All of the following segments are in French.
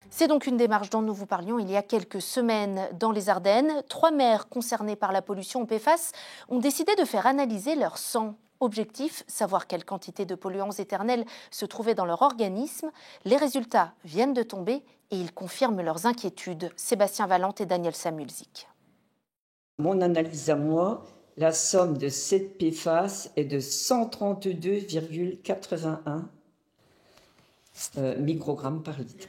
C'est donc une démarche dont nous vous parlions il y a quelques semaines dans les Ardennes. 3 maires concernés par la pollution au PFAS ont décidé de faire analyser leur sang. Objectif, savoir quelle quantité de polluants éternels se trouvait dans leur organisme. Les résultats viennent de tomber et ils confirment leurs inquiétudes. Sébastien Valente et Daniel Samulzik. Mon analyse à moi, la somme de cette PFAS est de 132,81 microgrammes par litre.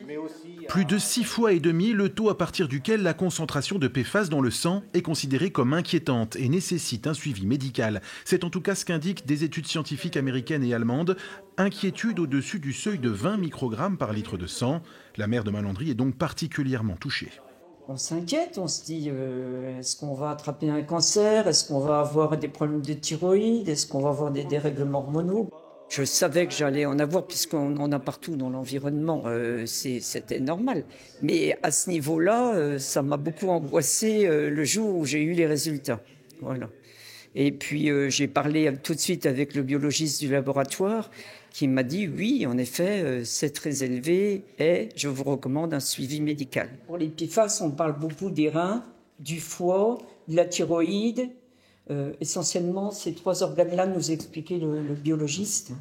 Plus de 6 fois et demi le taux à partir duquel la concentration de PFAS dans le sang est considérée comme inquiétante et nécessite un suivi médical. C'est en tout cas ce qu'indiquent des études scientifiques américaines et allemandes. Inquiétude au-dessus du seuil de 20 microgrammes par litre de sang. La maire de Malandry est donc particulièrement touchée. On s'inquiète, on se dit, est-ce qu'on va attraper un cancer? Est-ce qu'on va avoir des problèmes de thyroïde? Est-ce qu'on va avoir des dérèglements hormonaux? Je savais que j'allais en avoir puisqu'on en a partout dans l'environnement, c'était normal. Mais à ce niveau-là, ça m'a beaucoup angoissé le jour où j'ai eu les résultats. Voilà. Et puis j'ai parlé tout de suite avec le biologiste du laboratoire qui m'a dit oui, en effet, c'est très élevé et je vous recommande un suivi médical. Pour les PFAS, on parle beaucoup des reins, du foie, de la thyroïde. Essentiellement, ces 3 organes-là, nous expliquait le biologiste.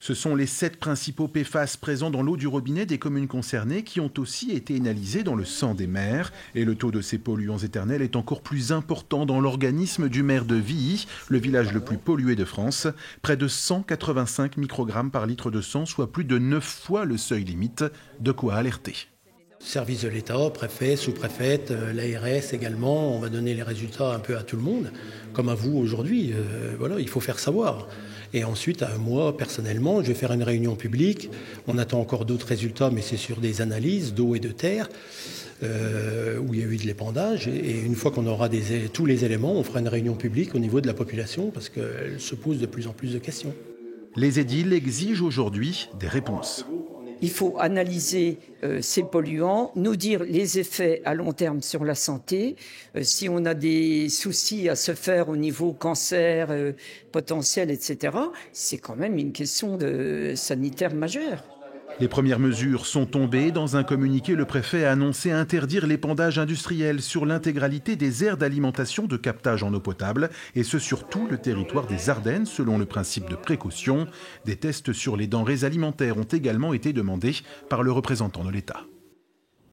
Ce sont les 7 principaux PFAS présents dans l'eau du robinet des communes concernées qui ont aussi été analysés dans le sang des maires. Et le taux de ces polluants éternels est encore plus important dans l'organisme du maire de Villy, le village le plus pollué de France. Près de 185 microgrammes par litre de sang, soit plus de 9 fois le seuil limite. De quoi alerter. Service de l'État, préfet, sous-préfète, l'ARS également, on va donner les résultats un peu à tout le monde, comme à vous aujourd'hui. Voilà, il faut faire savoir. Et ensuite, moi, personnellement, je vais faire une réunion publique. On attend encore d'autres résultats, mais c'est sur des analyses d'eau et de terre, où il y a eu de l'épandage. Et une fois qu'on aura tous les éléments, on fera une réunion publique au niveau de la population, parce qu'elle se pose de plus en plus de questions. Les édiles exigent aujourd'hui des réponses. Il faut analyser ces polluants, nous dire les effets à long terme sur la santé, si on a des soucis à se faire au niveau cancer potentiel, etc. C'est quand même une question sanitaire majeure. Les premières mesures sont tombées. Dans un communiqué, le préfet a annoncé interdire l'épandage industriel sur l'intégralité des aires d'alimentation de captage en eau potable, et ce sur tout le territoire des Ardennes, selon le principe de précaution. Des tests sur les denrées alimentaires ont également été demandés par le représentant de l'État.